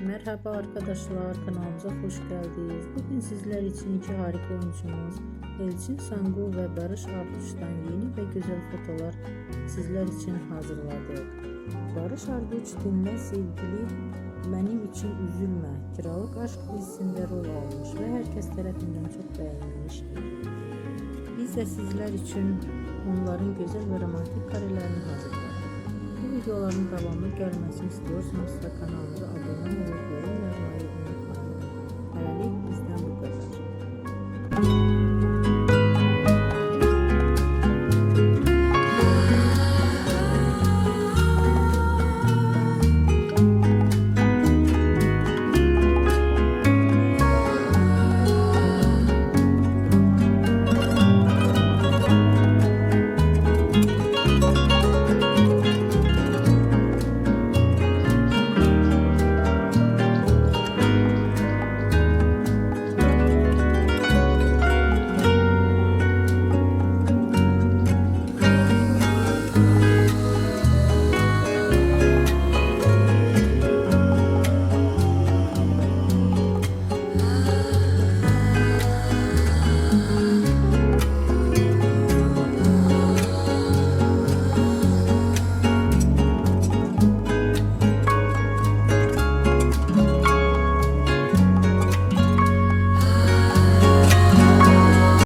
Merhaba arkadaşlar, kanalımıza hoş geldiniz. Bugün sizler için iki harika oyuncumuz Elçin Sangu ve Barış Arduç'tan yeni ve güzel fotolar sizler için hazırladık. Barış Arduç dinle sevgili Benim için Üzülme, Kiralık Aşk dizisinde rol almış ve herkes tarafından çok beğenilmiş. Biz de sizler için onların güzel ve romantik karelerini hazırladık. Bu videoların devamlı gelmesini istiyorsanız da kanalımıza